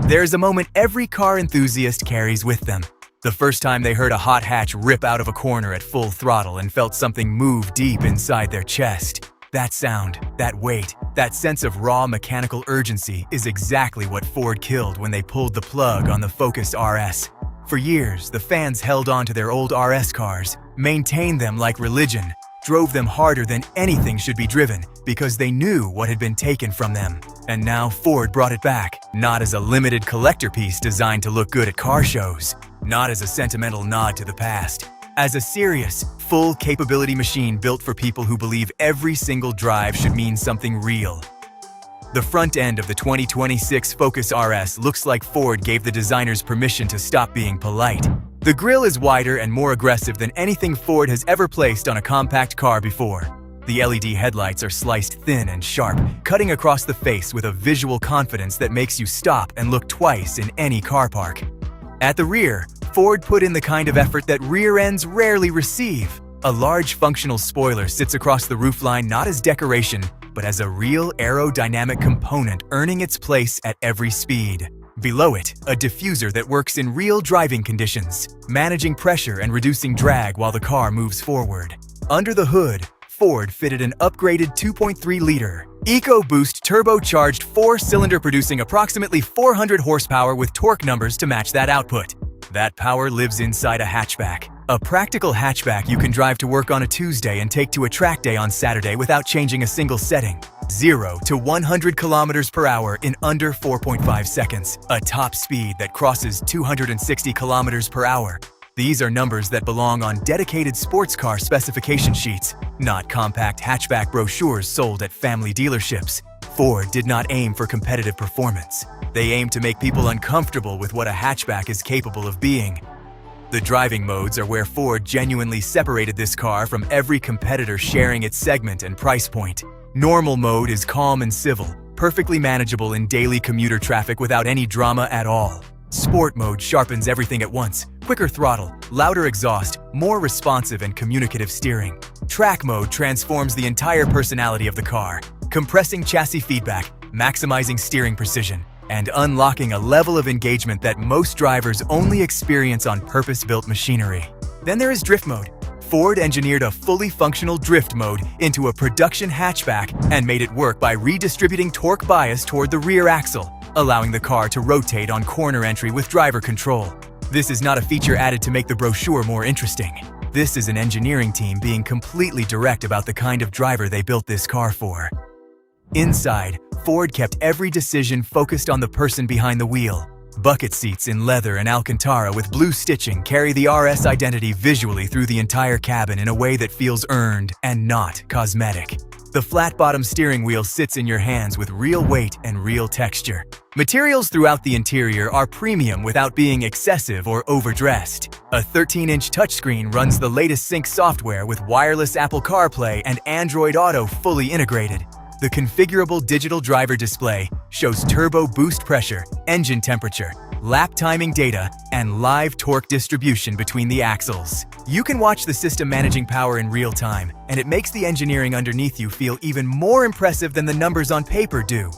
There's a moment every car enthusiast carries with them. The first time they heard a hot hatch rip out of a corner at full throttle and felt something move deep inside their chest. That sound, that weight, that sense of raw mechanical urgency is exactly what Ford killed when they pulled the plug on the Focus RS. For years, the fans held on to their old RS cars, maintained them like religion, drove them harder than anything should be driven because they knew what had been taken from them. And now Ford brought it back, not as a limited collector piece designed to look good at car shows, not as a sentimental nod to the past, as a serious, full capability machine built for people who believe every single drive should mean something real. The front end of the 2026 Focus RS looks like Ford gave the designers permission to stop being polite. The grille is wider and more aggressive than anything Ford has ever placed on a compact car before. The LED headlights are sliced thin and sharp, cutting across the face with a visual confidence that makes you stop and look twice in any car park. At the rear, Ford put in the kind of effort that rear ends rarely receive. A large functional spoiler sits across the roofline not as decoration, but as a real aerodynamic component earning its place at every speed. Below it, a diffuser that works in real driving conditions, managing pressure and reducing drag while the car moves forward. Under the hood, Ford fitted an upgraded 2.3-liter EcoBoost turbocharged 4-cylinder producing approximately 400 horsepower with torque numbers to match that output. That power lives inside a hatchback. A practical hatchback you can drive to work on a Tuesday and take to a track day on Saturday without changing a single setting. 0 to 100 kilometers per hour in under 4.5 seconds. A top speed that crosses 260 kilometers per hour. These are numbers that belong on dedicated sports car specification sheets, not compact hatchback brochures sold at family dealerships. Ford did not aim for competitive performance. They aimed to make people uncomfortable with what a hatchback is capable of being. The driving modes are where Ford genuinely separated this car from every competitor sharing its segment and price point. Normal mode is calm and civil, perfectly manageable in daily commuter traffic without any drama at all. Sport mode sharpens everything at once. Quicker throttle, louder exhaust, more responsive and communicative steering. Track mode transforms the entire personality of the car, compressing chassis feedback, maximizing steering precision, and unlocking a level of engagement that most drivers only experience on purpose-built machinery. Then there is drift mode. Ford engineered a fully functional drift mode into a production hatchback and made it work by redistributing torque bias toward the rear axle, allowing the car to rotate on corner entry with driver control. This is not a feature added to make the brochure more interesting. This is an engineering team being completely direct about the kind of driver they built this car for. Inside, Ford kept every decision focused on the person behind the wheel. Bucket seats in leather and Alcantara with blue stitching carry the RS identity visually through the entire cabin in a way that feels earned and not cosmetic. The flat-bottom steering wheel sits in your hands with real weight and real texture. Materials throughout the interior are premium without being excessive or overdressed. A 13-inch touchscreen runs the latest sync software with wireless Apple CarPlay and Android Auto fully integrated. The configurable digital driver display shows turbo boost pressure, engine temperature, lap timing data, and live torque distribution between the axles. You can watch the system managing power in real time, and it makes the engineering underneath you feel even more impressive than the numbers on paper do.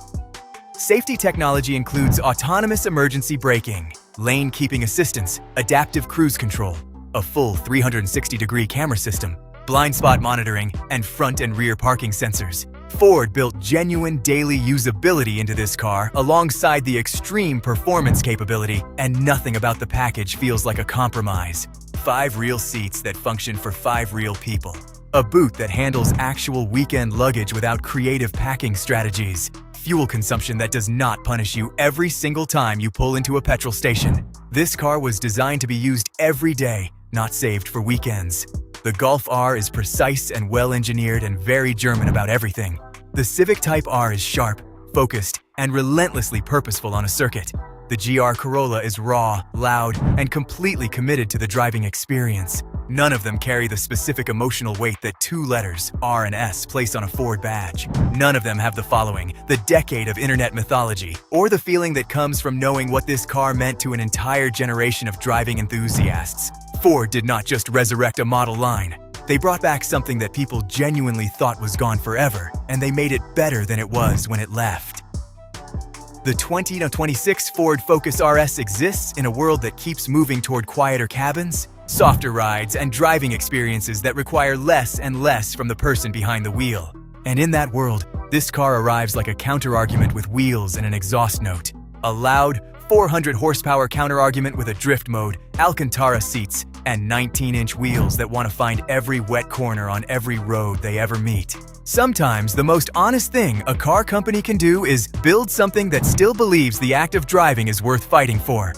Safety technology includes autonomous emergency braking, lane keeping assistance, adaptive cruise control, a full 360-degree camera system, blind spot monitoring, and front and rear parking sensors. Ford built genuine daily usability into this car alongside the extreme performance capability, and nothing about the package feels like a compromise. 5 real seats that function for 5 real people. A boot that handles actual weekend luggage without creative packing strategies. Fuel consumption that does not punish you every single time you pull into a petrol station. This car was designed to be used every day, not saved for weekends. The Golf R is precise and well-engineered and very German about everything. The Civic Type R is sharp, focused, and relentlessly purposeful on a circuit. The GR Corolla is raw, loud, and completely committed to the driving experience. None of them carry the specific emotional weight that 2 letters, R and S, place on a Ford badge. None of them have the following, the decade of internet mythology, or the feeling that comes from knowing what this car meant to an entire generation of driving enthusiasts. Ford did not just resurrect a model line. They brought back something that people genuinely thought was gone forever, and they made it better than it was when it left. The 2026 Ford Focus RS exists in a world that keeps moving toward quieter cabins, softer rides, and driving experiences that require less and less from the person behind the wheel. And in that world, this car arrives like a counterargument with wheels and an exhaust note. A loud, 400 horsepower counterargument with a drift mode, Alcantara seats, and 19-inch wheels that want to find every wet corner on every road they ever meet. Sometimes the most honest thing a car company can do is build something that still believes the act of driving is worth fighting for.